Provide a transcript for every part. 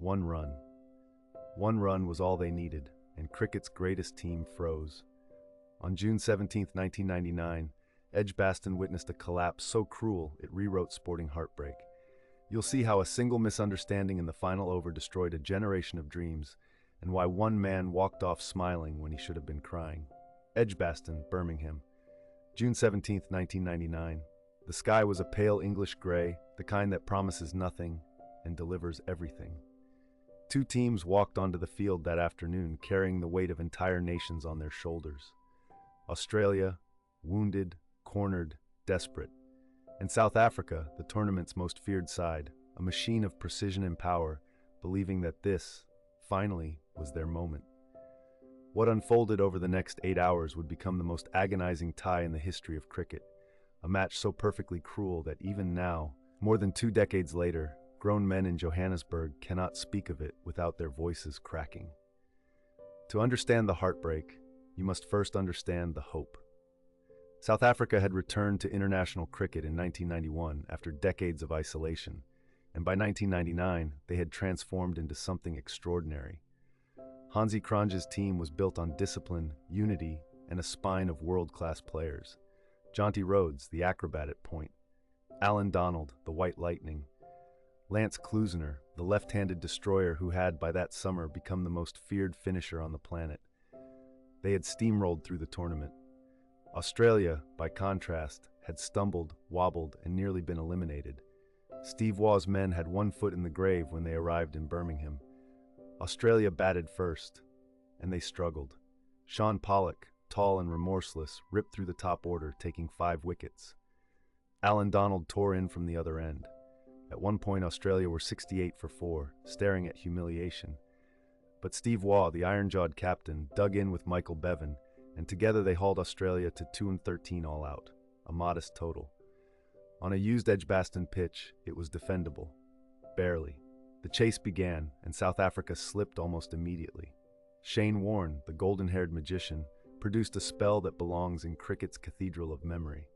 One run. One run was all they needed, and cricket's greatest team froze. On June 17, 1999, Edgbaston witnessed a collapse so cruel it rewrote sporting heartbreak. You'll see how a single misunderstanding in the final over destroyed a generation of dreams, and why one man walked off smiling when he should have been crying. Edgbaston, Birmingham, June 17, 1999. The sky was a pale English gray, the kind that promises nothing and delivers everything. Two teams walked onto the field that afternoon carrying the weight of entire nations on their shoulders. Australia, wounded, cornered, desperate. And South Africa, the tournament's most feared side, a machine of precision and power, believing that this, finally, was their moment. What unfolded over the next 8 hours would become the most agonizing tie in the history of cricket, a match so perfectly cruel that even now, more than 2 decades later, grown men in Johannesburg cannot speak of it without their voices cracking. To understand the heartbreak, you must first understand the hope. South Africa had returned to international cricket in 1991 after decades of isolation, and by 1999 they had transformed into something extraordinary. Hansi Cronje's team was built on discipline, unity, and a spine of world-class players. Jonty Rhodes, the acrobat at point. Alan Donald, the White Lightning. Lance Klusener, the left-handed destroyer who had, by that summer, become the most feared finisher on the planet. They had steamrolled through the tournament. Australia, by contrast, had stumbled, wobbled, and nearly been eliminated. Steve Waugh's men had one foot in the grave when they arrived in Birmingham. Australia batted first, and they struggled. Sean Pollock, tall and remorseless, ripped through the top order, taking 5 wickets. Alan Donald tore in from the other end. At one point, Australia were 68 for 4, staring at humiliation. But Steve Waugh, the iron-jawed captain, dug in with Michael Bevan, and together they hauled Australia to 2-13 all out, a modest total. On a used Edgbaston pitch, it was defendable. Barely. The chase began, and South Africa slipped almost immediately. Shane Warne, the golden-haired magician, produced a spell that belongs in cricket's cathedral of memory.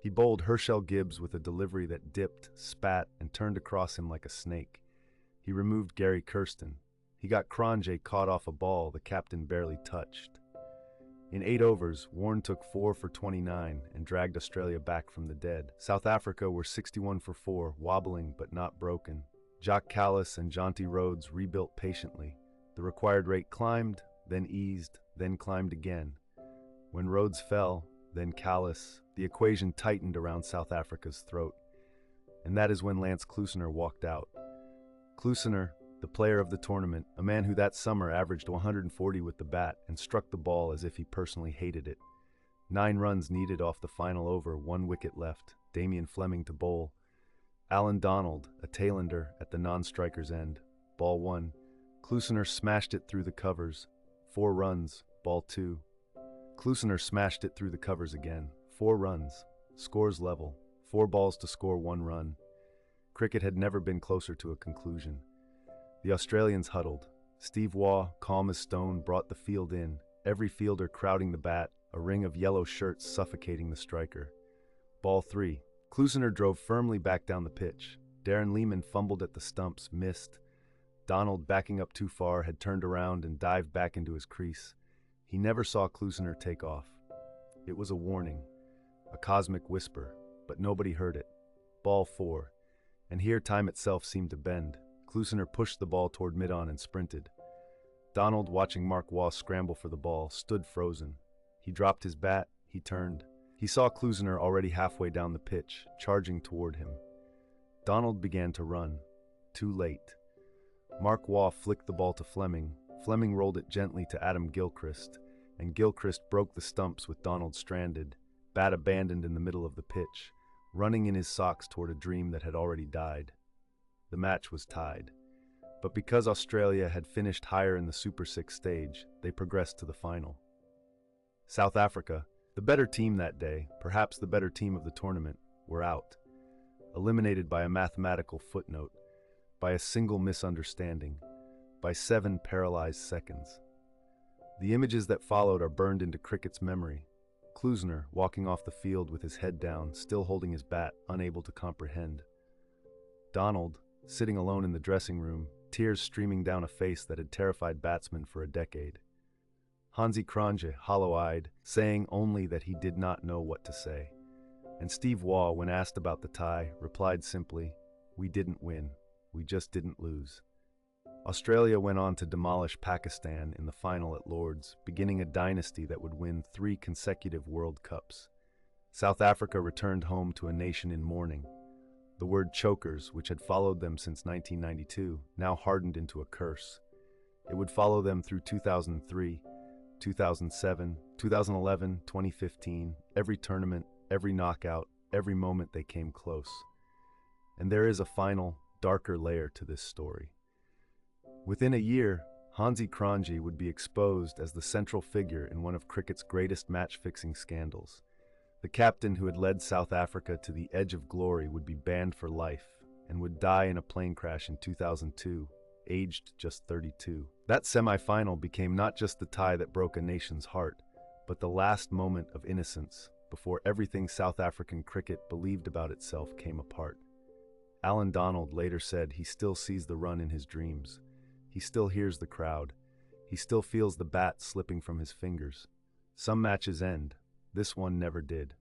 He bowled Herschel Gibbs with a delivery that dipped, spat, and turned across him like a snake. He removed Gary Kirsten. He got Cronje caught off a ball the captain barely touched. In 8 overs, Warne took 4 for 29 and dragged Australia back from the dead. South Africa were 61 for 4, wobbling but not broken. Jacques Kallis and Jonty Rhodes rebuilt patiently. The required rate climbed, then eased, then climbed again. When Rhodes fell, then Kallis, the equation tightened around South Africa's throat. And that is when Lance Klusener walked out. Klusener, the player of the tournament, a man who that summer averaged 140 with the bat and struck the ball as if he personally hated it. 9 runs needed off the final over, 1 wicket left, Damian Fleming to bowl. Alan Donald, a tailender at the non-striker's end, ball 1. Klusener smashed it through the covers, 4 runs, ball 2. Klusener smashed it through the covers again, 4 runs, scores level, 4 balls to score 1 run. Cricket had never been closer to a conclusion. The Australians huddled. Steve Waugh, calm as stone, brought the field in, every fielder crowding the bat, a ring of yellow shirts suffocating the striker. Ball 3. Klusener drove firmly back down the pitch. Darren Lehman fumbled at the stumps, missed. Donald, backing up too far, had turned around and dived back into his crease. He never saw Klusener take off. It was a warning, a cosmic whisper, but nobody heard it. Ball 4. And here time itself seemed to bend. Klusener pushed the ball toward mid-on and sprinted. Donald, watching Mark Waugh scramble for the ball, stood frozen. He dropped his bat, he turned. He saw Klusener already halfway down the pitch, charging toward him. Donald began to run. Too late. Mark Waugh flicked the ball to Fleming. Fleming rolled it gently to Adam Gilchrist, and Gilchrist broke the stumps with Donald stranded, bat abandoned in the middle of the pitch, running in his socks toward a dream that had already died. The match was tied. But because Australia had finished higher in the Super 6 stage, they progressed to the final. South Africa, the better team that day, perhaps the better team of the tournament, were out. Eliminated by a mathematical footnote, by a single misunderstanding, by 7 paralyzed seconds. The images that followed are burned into cricket's memory. Klusener walking off the field with his head down, still holding his bat, unable to comprehend. Donald, sitting alone in the dressing room, tears streaming down a face that had terrified batsmen for a decade. Hansi Cronje, hollow-eyed, saying only that he did not know what to say. And Steve Waugh, when asked about the tie, replied simply, "We didn't win, we just didn't lose." Australia went on to demolish Pakistan in the final at Lord's, beginning a dynasty that would win 3 consecutive World Cups. South Africa returned home to a nation in mourning. The word chokers, which had followed them since 1992, now hardened into a curse. It would follow them through 2003, 2007, 2011, 2015, every tournament, every knockout, every moment they came close. And there is a final, darker layer to this story. Within a year, Hansi Cronje would be exposed as the central figure in one of cricket's greatest match-fixing scandals. The captain who had led South Africa to the edge of glory would be banned for life and would die in a plane crash in 2002, aged just 32. That semi-final became not just the tie that broke a nation's heart, but the last moment of innocence before everything South African cricket believed about itself came apart. Alan Donald later said he still sees the run in his dreams. He still hears the crowd. He still feels the bat slipping from his fingers. Some matches end. This one never did.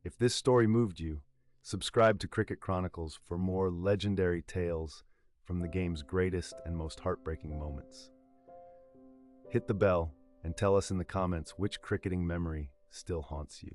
If this story moved you, subscribe to Cricket Chronicles for more legendary tales from the game's greatest and most heartbreaking moments. Hit the bell and tell us in the comments which cricketing memory still haunts you.